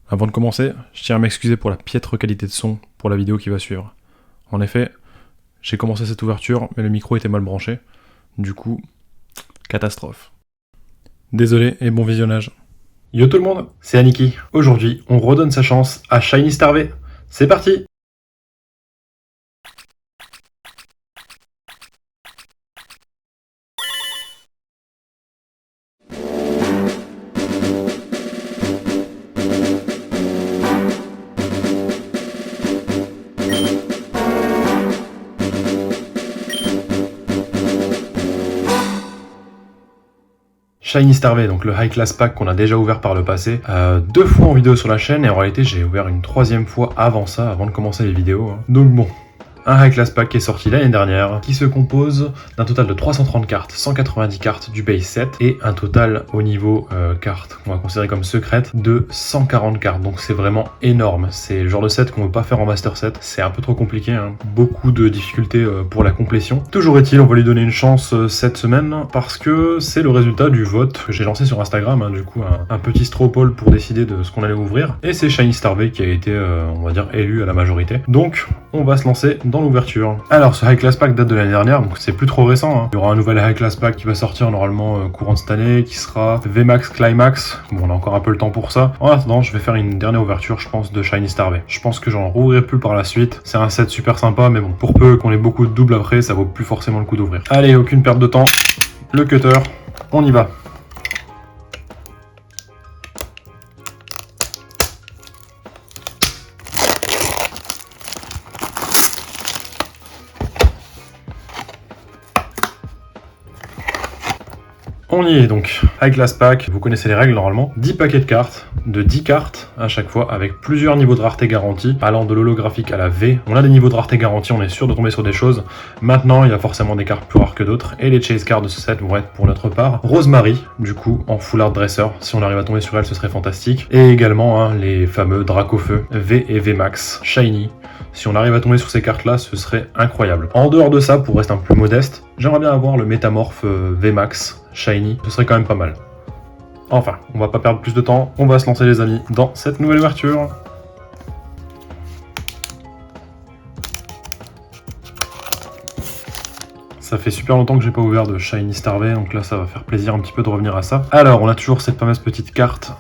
Avant de commencer, je tiens à m'excuser pour la piètre qualité de son pour la vidéo qui va suivre. En effet, j'ai commencé cette ouverture, mais le micro était mal branché. Du coup, catastrophe. Désolé et bon visionnage. Yo tout le monde, c'est Aniki. Aujourd'hui, on redonne sa chance à Shiny Star V. C'est parti! Shiny Star V, donc le High Class Pack qu'on a déjà ouvert par le passé, 2 fois en vidéo sur la chaîne, et en réalité j'ai ouvert une 3e fois avant ça, avant de commencer les vidéos. Donc bon, un High Class Pack qui est sorti l'année dernière, qui se compose d'un total de 330 cartes, 190 cartes du base set, et un total au niveau cartes qu'on va considérer comme secrète de 140 cartes, donc c'est vraiment énorme. C'est le genre de set qu'on ne veut pas faire en master set, c'est un peu trop compliqué, hein. Beaucoup de difficultés pour la complétion. Toujours est-il, on va lui donner une chance cette semaine, parce que c'est le résultat du vote que j'ai lancé sur Instagram, hein, du coup un petit straw poll pour décider de ce qu'on allait ouvrir, et c'est Shiny Star V qui a été, on va dire, élu à la majorité. Donc on va se lancer dans l'ouverture. Alors ce High Class Pack date de l'année dernière, donc c'est plus trop récent, hein. Il y aura un nouvel High Class Pack qui va sortir normalement courant de cette année, qui sera VMAX Climax. Bon, on a encore un peu le temps pour ça. En attendant, je vais faire une dernière ouverture, je pense, de Shiny Star V. Je pense que j'en rouvrirai plus par la suite. C'est un set super sympa, mais bon, pour peu qu'on ait beaucoup de doubles après, ça vaut plus forcément le coup d'ouvrir. Allez, aucune perte de temps. Le cutter, on y va. On y est donc, High Class Pack, vous connaissez les règles normalement, 10 paquets de cartes, de 10 cartes à chaque fois, avec plusieurs niveaux de rareté garantis, allant de l'holographique à la V. On a des niveaux de rareté garantis, on est sûr de tomber sur des choses. Maintenant, il y a forcément des cartes plus rares que d'autres, et les chase cards de ce set vont être pour notre part Rosemary, du coup, en full art dresser. Si on arrive à tomber sur elle, ce serait fantastique. Et également, hein, les fameux Dracofeu, V et V Max, Shiny. Si on arrive à tomber sur ces cartes-là, ce serait incroyable. En dehors de ça, pour rester un peu plus modeste, j'aimerais bien avoir le Métamorphe VMAX Shiny, ce serait quand même pas mal. Enfin, on va pas perdre plus de temps, on va se lancer les amis dans cette nouvelle ouverture. Ça fait super longtemps que j'ai pas ouvert de Shiny Star V, donc là ça va faire plaisir un petit peu de revenir à ça. Alors, on a toujours cette fameuse petite carte,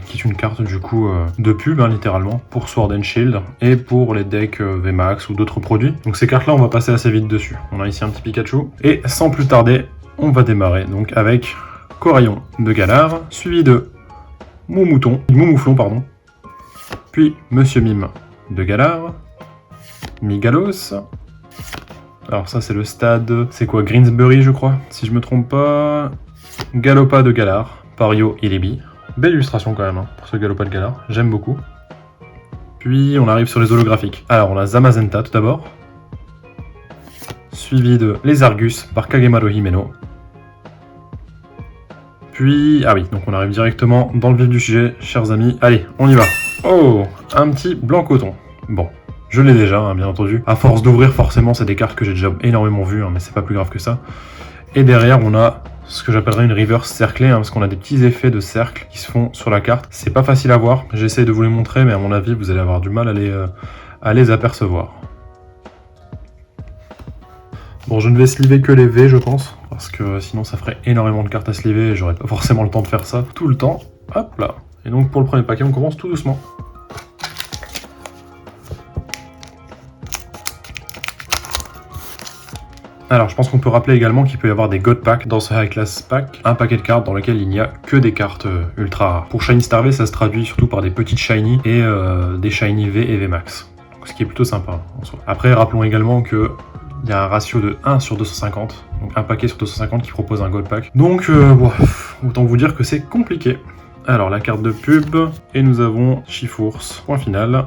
qui est une carte du coup de pub, hein, littéralement, pour Sword and Shield, et pour les decks VMAX ou d'autres produits. Donc ces cartes-là, on va passer assez vite dessus. On a ici un petit Pikachu, et sans plus tarder, on va démarrer donc avec Corayon de Galar, suivi de Moumouflon, pardon, puis Monsieur Mime de Galar, Migalos. Alors ça c'est le stade, c'est quoi, Greensbury je crois, si je me trompe pas. Galopa de Galar, Pario Ilibi. Belle illustration quand même, hein, pour ce Galopa de Galar, j'aime beaucoup. Puis on arrive sur les holographiques. Alors on a Zamazenta tout d'abord, suivi de Les Argus par Kagemaru Himeno. Puis, ah oui, donc on arrive directement dans le vif du sujet, chers amis. Allez, on y va. Oh, un petit blanc coton. Bon. Je l'ai déjà, hein, bien entendu. À force d'ouvrir, forcément, c'est des cartes que j'ai déjà énormément vues, hein, mais c'est pas plus grave que ça. Et derrière, on a ce que j'appellerais une reverse cerclée, hein, parce qu'on a des petits effets de cercle qui se font sur la carte. C'est pas facile à voir. J'essaie de vous les montrer, mais à mon avis, vous allez avoir du mal à les apercevoir. Bon, je ne vais sliver que les V, je pense, parce que sinon ça ferait énormément de cartes à sliver et j'aurais pas forcément le temps de faire ça tout le temps. Hop là. Et donc pour le premier paquet, on commence tout doucement. Alors, je pense qu'on peut rappeler également qu'il peut y avoir des God Packs dans ce High Class Pack, un paquet de cartes dans lequel il n'y a que des cartes ultra rares. Pour Shiny Star V, ça se traduit surtout par des petites Shiny et des Shiny V et V Max, donc, ce qui est plutôt sympa en soi. Après, rappelons également que il y a un ratio de 1 sur 250, donc un paquet sur 250 qui propose un God Pack. Donc, bon, autant vous dire que c'est compliqué. Alors, la carte de pub, et nous avons Chifours, point final.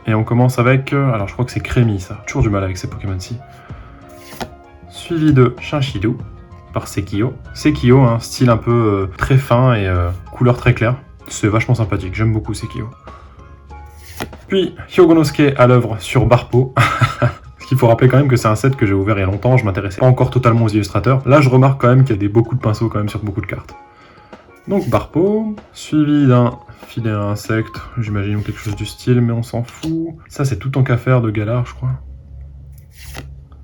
Et on commence avec, alors je crois que c'est Crémy ça, toujours du mal avec ces Pokémon-ci. Suivi de Chinchillou par Sekio. Sekio, un style un peu très fin et couleur très claire. C'est vachement sympathique, j'aime beaucoup Sekio. Puis Hyogonosuke à l'œuvre sur Barpo. Il faut rappeler quand même que c'est un set que j'ai ouvert il y a longtemps, je m'intéressais pas encore totalement aux illustrateurs. Là je remarque quand même qu'il y a beaucoup de pinceaux quand même sur beaucoup de cartes. Donc Barpo, suivi d'un Filet à insectes, j'imagine, ou quelque chose du style, mais on s'en fout. Ça, c'est tout en qu'affaire de Galar, je crois.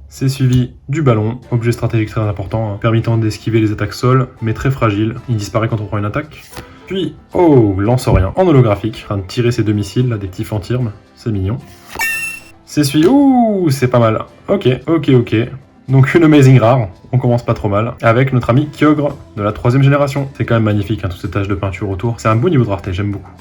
C'est suivi du ballon, objet stratégique très important, hein, permettant d'esquiver les attaques sol, mais très fragile. Il disparaît quand on prend une attaque. Puis, oh, lance-rien, en holographique, en train de tirer ses deux missiles, là, des petits fantirmes, c'est mignon. C'est suivi, ouh, c'est pas mal. Ok. Donc une amazing rare, on commence pas trop mal, avec notre ami Kyogre de la 3ème génération. C'est quand même magnifique, hein, toutes ces taches de peinture autour. C'est un beau niveau de rareté, j'aime beaucoup.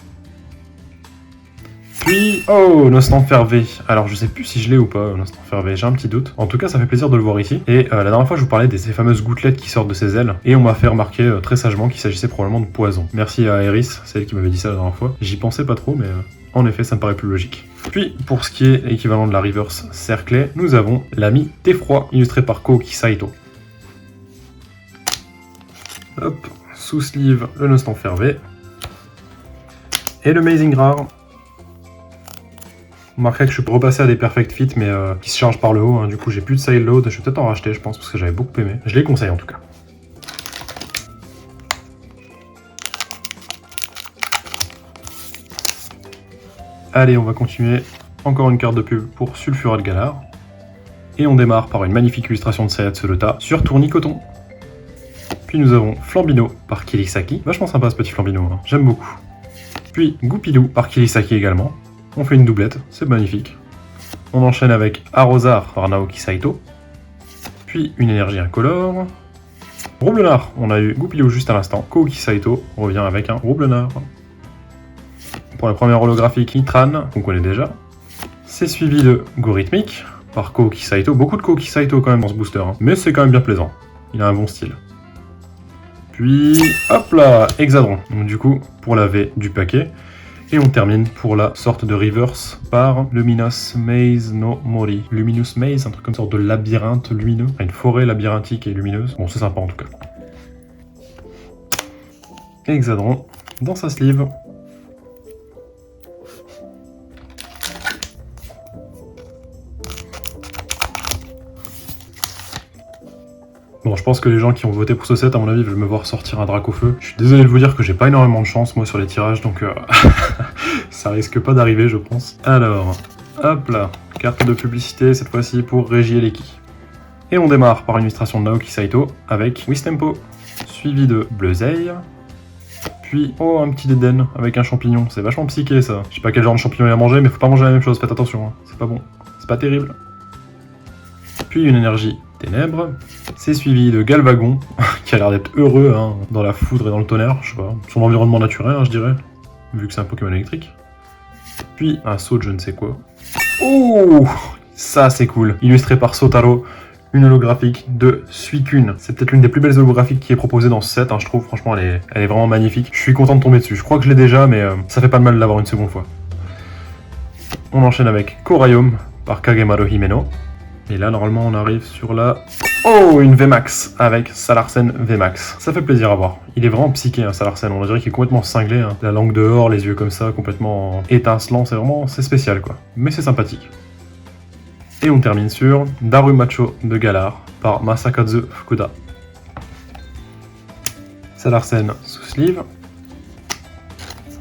Puis, oh, Nostanther V. Alors, je sais plus si je l'ai ou pas, Nostanther V, j'ai un petit doute. En tout cas, ça fait plaisir de le voir ici. Et la dernière fois, je vous parlais de ces fameuses gouttelettes qui sortent de ses ailes. Et on m'a fait remarquer très sagement qu'il s'agissait probablement de poison. Merci à Eris, c'est elle qui m'avait dit ça la dernière fois. J'y pensais pas trop, mais en effet, ça me paraît plus logique. Puis, pour ce qui est l'équivalent de la reverse cerclée, nous avons l'ami Theffroi, illustré par Kouki Saito. Hop, sous sleeve, le Nostanther V. Et le Amazing Rare. Vous remarquerez que je suis repassé à des Perfect Fit, mais qui se chargent par le haut, hein. Du coup j'ai plus de side load, je vais peut-être en racheter, je pense, parce que j'avais beaucoup aimé. Je les conseille en tout cas. Allez, on va continuer. Encore une carte de pub pour Sulfural Galar. Et on démarre par une magnifique illustration de Sayat Solota sur Tournicoton. Puis nous avons Flambino par Kirisaki. Vachement sympa ce petit Flambino, hein. J'aime beaucoup. Puis Goupilou par Kirisaki également. On fait une doublette, c'est magnifique. On enchaîne avec Arrosar par Naoki Saito. Puis une énergie incolore. Roublenard, on a eu Goupilou juste à l'instant. Kouki Saito revient avec un Roublenard. Pour la première holographique, Nitran, qu'on connaît déjà. C'est suivi de Gorithmic par Kouki Saito. Beaucoup de Kouki Saito quand même dans ce booster, hein. Mais c'est quand même bien plaisant. Il a un bon style. Puis, hop là, Hexadron. Donc du coup, pour la V du paquet. Et on termine pour la sorte de reverse par Luminous Maze no Mori. Luminous Maze, un truc comme sorte de labyrinthe lumineux. Enfin, une forêt labyrinthique et lumineuse. Bon, c'est sympa en tout cas. Hexadron dans sa sleeve. Bon, je pense que les gens qui ont voté pour ce set, à mon avis, veulent me voir sortir un Dracofeu. Je suis désolé de vous dire que j'ai pas énormément de chance, moi, sur les tirages, donc ça risque pas d'arriver, je pense. Alors, hop là, carte de publicité, cette fois-ci pour Régie Eleki. Et on démarre par une illustration de Naoki Saito avec Wistempo, suivi de Bleuzeille, puis, oh, un petit Déden avec un champignon. C'est vachement psyché, ça. Je sais pas quel genre de champignon il y a à manger, mais faut pas manger la même chose, faites attention, hein. C'est pas bon. C'est pas terrible. Puis une énergie ténèbres. C'est suivi de Galvagon, qui a l'air d'être heureux, hein, dans la foudre et dans le tonnerre, je sais pas. Son environnement naturel, hein, je dirais, vu que c'est un Pokémon électrique. Puis un saut de je ne sais quoi. Oh, ça c'est cool. Illustré par Sotaro, une holographique de Suicune. C'est peut-être l'une des plus belles holographiques qui est proposée dans ce set, hein, je trouve. Franchement, elle est vraiment magnifique. Je suis content de tomber dessus. Je crois que je l'ai déjà, mais ça fait pas de mal de l'avoir une seconde fois. On enchaîne avec Korayom par Kagemaru Himeno. Et là, normalement, on arrive sur la... Oh, une VMAX avec Salarsen VMAX. Ça fait plaisir à voir. Il est vraiment psyché, hein, Salarsen. On dirait qu'il est complètement cinglé, hein. La langue dehors, les yeux comme ça, complètement étincelants. C'est spécial, quoi. Mais c'est sympathique. Et on termine sur Darumacho de Galar par Masakazu Fukuda. Salarsen sous sleeve.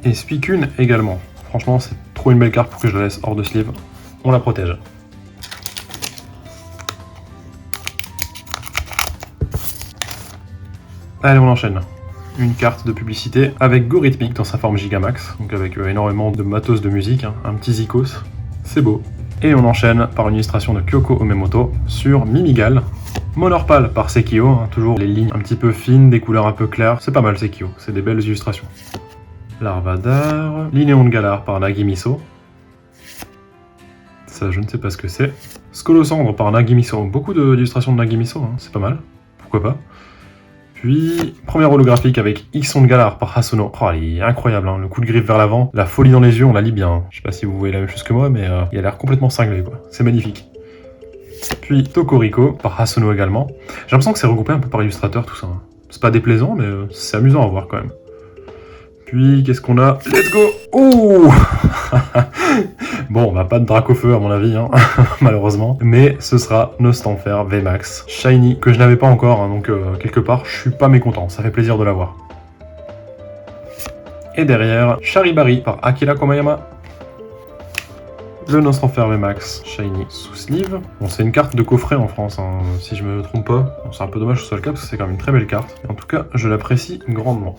Et Suicune également. Franchement, c'est trop une belle carte pour que je la laisse hors de sleeve. On la protège. Allez, on enchaîne. Une carte de publicité avec Gorithmic dans sa forme Gigamax, donc avec énormément de matos de musique, hein, un petit Zikos, c'est beau. Et on enchaîne par une illustration de Kyoko Omemoto sur Mimigal. Monorpal par Sekio, hein, toujours les lignes un petit peu fines, des couleurs un peu claires, c'est pas mal Sekio, c'est des belles illustrations. Larvadar, Linéon de Galar par Nagimiso. Ça, je ne sais pas ce que c'est. Scolosandre par Nagimiso, beaucoup d'illustrations de Nagimiso, hein, c'est pas mal, pourquoi pas. Puis, première holographique avec Ixon de Galar par Hasuno. Oh, il est incroyable, hein, le coup de griffe vers l'avant, la folie dans les yeux, on la lit bien. Hein. Je sais pas si vous voyez la même chose que moi, mais il a l'air complètement cinglé, quoi. C'est magnifique. Puis, Tokoriko par Hasuno également. J'ai l'impression que c'est regroupé un peu par illustrateur, tout ça. Hein. C'est pas déplaisant, mais c'est amusant à voir quand même. Puis, qu'est-ce qu'on a? Let's go! Oh. Bon, on n'a pas de Dracofeu à mon avis, hein, malheureusement. Mais ce sera Nostanther VMAX Shiny, que je n'avais pas encore, hein, donc quelque part, je suis pas mécontent. Ça fait plaisir de l'avoir. Et derrière, Charibari par Akira Komayama. Le Nostre Enfer VMAX Shiny sous sleeve. Bon, c'est une carte de coffret en France, hein, si je me trompe pas. Bon, c'est un peu dommage que ce soit le cas parce que c'est quand même une très belle carte. Et en tout cas, je l'apprécie grandement.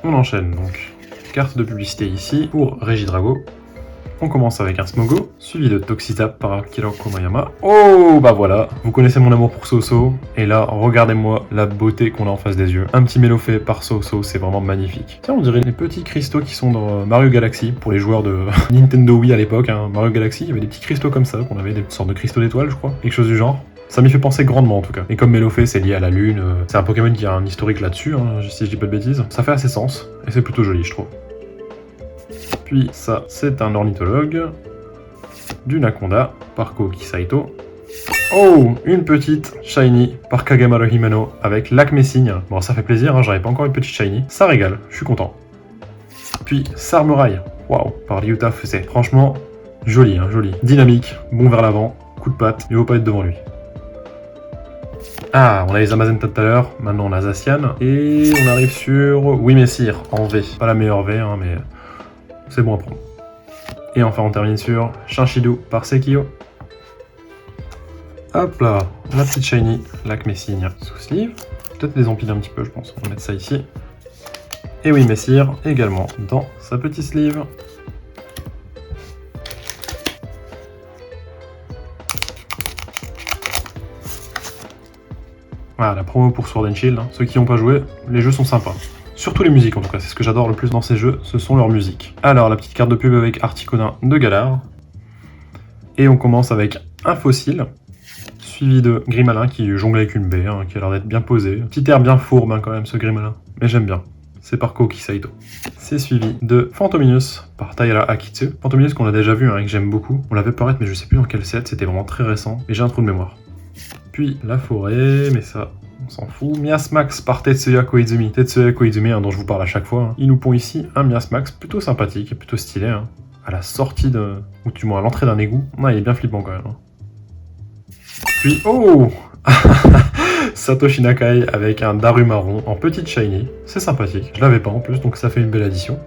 On enchaîne donc. Carte de publicité ici pour Regidrago. On commence avec un Smogo, suivi de Toxitap par Akira Komayama. Oh, bah voilà, vous connaissez mon amour pour Soso, et là, regardez-moi la beauté qu'on a en face des yeux. Un petit Mélofée par Soso, c'est vraiment magnifique. Tiens, on dirait les petits cristaux qui sont dans Mario Galaxy, pour les joueurs de Nintendo Wii à l'époque, hein. Mario Galaxy, il y avait des petits cristaux comme ça, qu'on avait des sortes de cristaux d'étoiles, je crois, quelque chose du genre. Ça m'y fait penser grandement en tout cas. Et comme Mélofée c'est lié à la lune, c'est un Pokémon qui a un historique là-dessus, hein, si je dis pas de bêtises, ça fait assez sens, et c'est plutôt joli je trouve. Puis ça, c'est un ornithologue, du Nakonda par Koki Saito. Oh, une petite shiny par Kagemaru Himeno avec Lac Signe. Bon, ça fait plaisir, hein, j'avais pas encore une petite shiny. Ça régale, je suis content. Puis Sarmuraille, waouh, par Ryuta Fuse. Franchement, joli, hein, joli. Dynamique, bon vers l'avant, coup de patte, il vaut pas être devant lui. Ah, on a les Amazenta tout à l'heure, maintenant on a Zacian. Et on arrive sur Oui Messire en V. Pas la meilleure V, hein, mais c'est bon à prendre. Et enfin on termine sur Shinshidu par Sekio. Hop là, la petite shiny, Lac Signe sous sleeve. Peut-être les empiler un petit peu je pense, on va mettre ça ici. Et oui Messire également dans sa petite sleeve. Voilà, la promo pour Sword and Shield, hein. Ceux qui n'ont pas joué, les jeux sont sympas. Surtout les musiques en tout cas, c'est ce que j'adore le plus dans ces jeux, ce sont leurs musiques. Alors la petite carte de pub avec Articuno de Galar. Et on commence avec un fossile, suivi de Grimalin qui jongle avec une baie, hein, qui a l'air d'être bien posé. Petit air bien fourbe hein, quand même ce Grimalin, mais j'aime bien. C'est par Koki Saito. C'est suivi de Phantominus par Taira Akitsu. Phantominus qu'on a déjà vu hein, et que j'aime beaucoup. On l'avait paraître mais je sais plus dans quel set, c'était vraiment très récent, et j'ai un trou de mémoire. Puis la forêt, mais ça, on s'en fout. Miasmax par Tetsuya Koizumi. Tetsuya Koizumi, hein, dont je vous parle à chaque fois. Hein. Ils nous pond ici un Miasmax plutôt sympathique et plutôt stylé. Hein. À la sortie de... ou du moins à l'entrée d'un égout. Non, il est bien flippant quand même. Hein. Puis, oh Satoshi Nakai avec un Darumaron en petite shiny. C'est sympathique. Je l'avais pas en plus, donc ça fait une belle addition.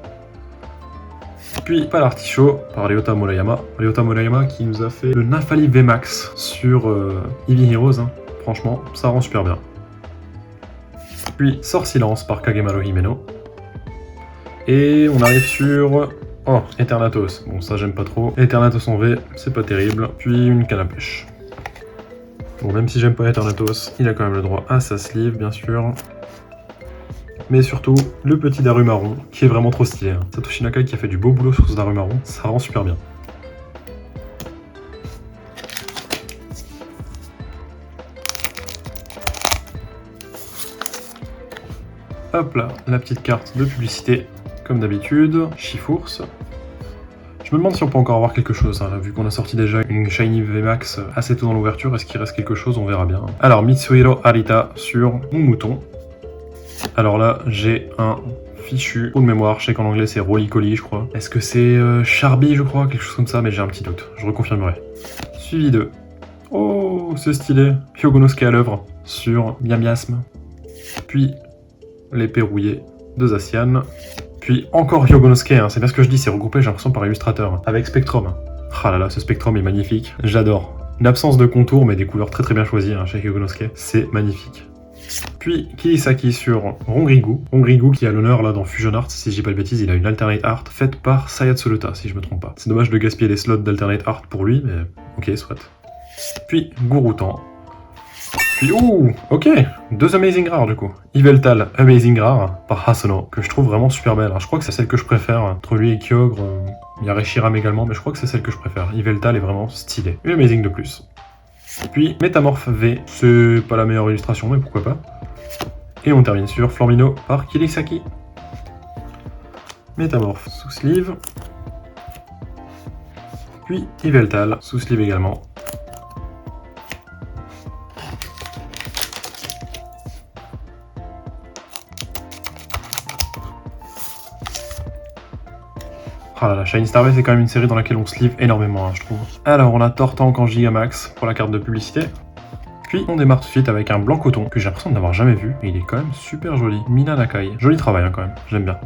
Puis Palartichaut par Ryota Murayama. Ryota Murayama qui nous a fait le Nafali VMAX sur Eevee Heroes. Hein. Franchement, ça rend super bien. Puis Sort Silence par Kagemaru Himeno. Et on arrive sur... oh, Eternatus. Bon, ça j'aime pas trop. Eternatus en V, c'est pas terrible. Puis une canne à pêche. Bon, même si j'aime pas Eternatus, il a quand même le droit à sa sleeve, bien sûr. Mais surtout, le petit Darumaron, qui est vraiment trop stylé. Hein. Satoshi Nakai qui a fait du beau boulot sur ce Darumaron, ça rend super bien. Hop là, la petite carte de publicité, comme d'habitude, Chifours. Je me demande si on peut encore avoir quelque chose, hein, là, vu qu'on a sorti déjà une Shiny VMAX assez tôt dans l'ouverture, est-ce qu'il reste quelque chose, on verra bien. Alors, Mitsuhiro Arita sur mon mouton. Alors là, j'ai un fichu trou de mémoire, je sais qu'en anglais c'est Roly-Coly, je crois. Est-ce que c'est Charby, je crois, quelque chose comme ça, mais j'ai un petit doute, je reconfirmerai. Suivi de... oh, c'est stylé, Hyogonosuke à l'œuvre sur Miasme. Puis, l'épée rouillée de Zacian. Puis encore Hyogonosuke, hein, c'est bien ce que je dis, c'est regroupé, j'ai l'impression, par illustrateur, avec Spectrum. Ah là là, ce Spectrum est magnifique, j'adore. Une absence de contour, mais des couleurs très très bien choisies hein, chez Hyogonosuke, c'est magnifique. Puis Kirisaki sur Rongrigu. Rongrigu qui a l'honneur là dans Fusion Art, si je dis pas de bêtises, il a une alternate art faite par Sayatsuruta, si je me trompe pas. C'est dommage de gaspiller les slots d'alternate art pour lui, mais ok, soit. Puis Gurutan. Puis ouh, ok, deux Amazing Rares du coup. Yveltal Amazing Rare par Hasono, que je trouve vraiment super belle. Je crois que c'est celle que je préfère, entre lui et Kyogre. Il y a Reshiram également, mais je crois que c'est celle que je préfère. Yveltal est vraiment stylée. Une Amazing de plus. Puis Métamorphe V, c'est pas la meilleure illustration, mais pourquoi pas. Et on termine sur Flormino par Kirisaki. Métamorphe sous sleeve. Puis Yveltal sous sleeve également. Ah là là, Shiny Star Rail c'est quand même une série dans laquelle on sleeve énormément, hein, je trouve. Alors on a Tortank en Gigamax pour la carte de publicité. Puis on démarre tout de suite avec un blanc coton que j'ai l'impression de n'avoir jamais vu, et il est quand même super joli. Mina Nakai, joli travail hein, quand même, j'aime bien.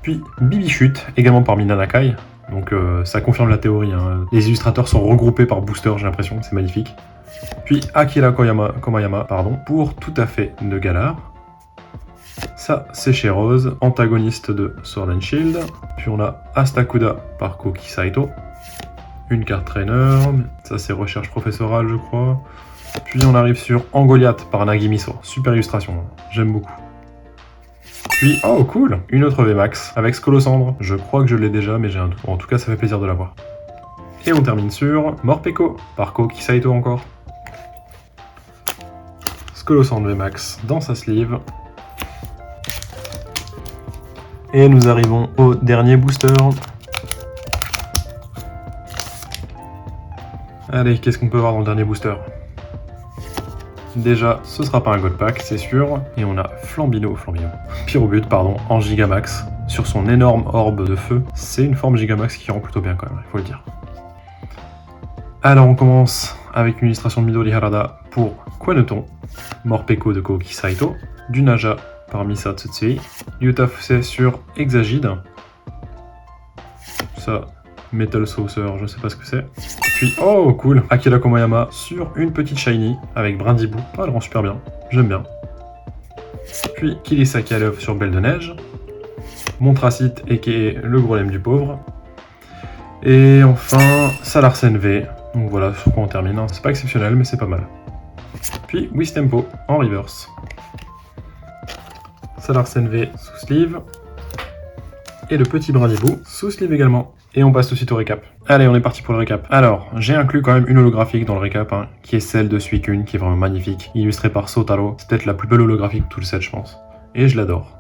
Puis Bibichute, également par Mina Nakai, donc ça confirme la théorie, hein. Les illustrateurs sont regroupés par booster, j'ai l'impression, c'est magnifique. Puis Akira Komayama, pardon, pour Tout à fait de Galar. Ça, c'est chez Rose, antagoniste de Sword and Shield. Puis on a Astakuda par Koki Saito. Une carte trainer, ça c'est recherche professorale, je crois. Puis on arrive sur Angoliath par Nagimiso. Super illustration, j'aime beaucoup. Puis, oh cool, une autre VMAX avec Skolosandre. Je crois que je l'ai déjà, mais j'ai un doute. En tout cas, ça fait plaisir de l'avoir. Et on termine sur Morpeko par Koki Saito encore. Skolosandre VMAX dans sa sleeve. Et nous arrivons au dernier booster. Allez, qu'est-ce qu'on peut voir dans le dernier booster? Déjà, ce sera pas un gold pack, c'est sûr. Et on a Pyrobut, pardon, en Gigamax. Sur son énorme orbe de feu. C'est une forme Gigamax qui rend plutôt bien quand même, il faut le dire. Alors on commence avec une illustration de Midori Harada pour Quaneton. Morpeko de Koki Saito. Du Naja par Misa Tsutsui. Yuta Fusei sur Exagide. Ça, Metal Saucer, je sais pas ce que c'est. Puis, oh cool, Akira Komayama sur une petite shiny avec Brindibou. Ah, elle rend super bien, j'aime bien. Puis Kirisaki à l'œuvre sur Belle de Neige. Montracite, a.k.a. le gros lemme du pauvre. Et enfin, Salarsen V. Donc voilà sur quoi on termine. C'est pas exceptionnel, mais c'est pas mal. Puis Wistempo en reverse. Salarsen V sous sleeve. Et le petit Brindibou sous sleeve également. Et on passe tout de suite au récap. Allez, on est parti pour le récap. Alors, j'ai inclus quand même une holographique dans le récap, hein, qui est celle de Suicune, qui est vraiment magnifique, illustrée par Sotaro. C'est peut-être la plus belle holographique de tout le set, je pense. Et je l'adore.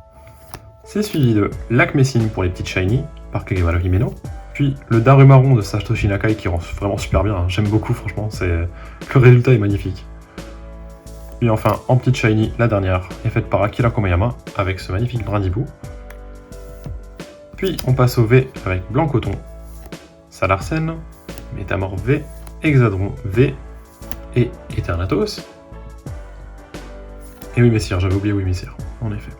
C'est suivi de Lac Messine pour les petites shiny, par Kagewara Himeno. Puis le Darumaron de Satoshi Nakai, qui rend vraiment super bien. Hein. J'aime beaucoup, franchement, le résultat est magnifique. Puis enfin, en petite shiny, la dernière est faite par Akira Komayama, avec ce magnifique Brindibou. Puis on passe au V avec Blanc Coton, Salarsen, Métamorphe V, Hexadron V et Eternatos. Et oui Messire, j'avais oublié oui Messire, en effet.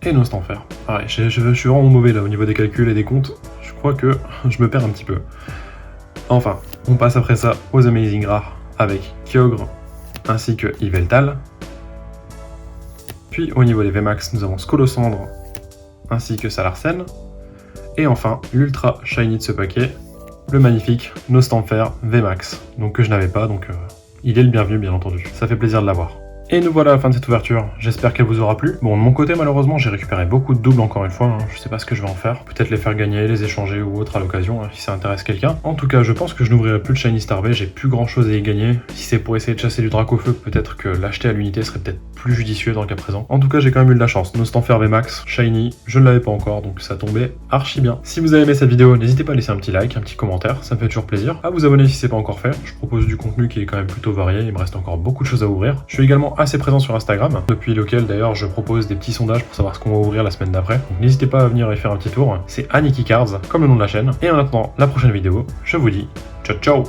Et Nostanfer. Pareil, je suis vraiment mauvais là au niveau des calculs et des comptes, je crois que je me perds un petit peu. Enfin, on passe après ça aux Amazing Rares avec Kyogre ainsi que Yveltal. Puis au niveau des VMAX, nous avons Skolosandre ainsi que Salarsen. Et enfin, l'ultra shiny de ce paquet, le magnifique Nostanfer VMAX, donc que je n'avais pas, donc il est le bienvenu bien entendu. Ça fait plaisir de l'avoir. Et nous voilà à la fin de cette ouverture, j'espère qu'elle vous aura plu. Bon, de mon côté, malheureusement, j'ai récupéré beaucoup de doubles encore une fois, hein. Je sais pas ce que je vais en faire. Peut-être les faire gagner, les échanger ou autre à l'occasion, hein, si ça intéresse quelqu'un. En tout cas, je pense que je n'ouvrirai plus le Shiny Star V, j'ai plus grand chose à y gagner. Si c'est pour essayer de chasser du Dracofeu, peut-être que l'acheter à l'unité serait peut-être plus judicieux dans le cas présent. En tout cas, j'ai quand même eu de la chance. Nostanfer VMAX, Shiny, je ne l'avais pas encore, donc ça tombait archi bien. Si vous avez aimé cette vidéo, n'hésitez pas à laisser un petit like, un petit commentaire, ça me fait toujours plaisir. À vous abonner si c'est pas encore fait, je propose du contenu qui est quand même plutôt varié, il me reste encore beaucoup de choses à ouvrir. Je suis également assez présent sur Instagram, depuis lequel d'ailleurs je propose des petits sondages pour savoir ce qu'on va ouvrir la semaine d'après. Donc n'hésitez pas à venir y faire un petit tour, c'est Aniki Cards, comme le nom de la chaîne. Et en attendant la prochaine vidéo, je vous dis ciao ciao.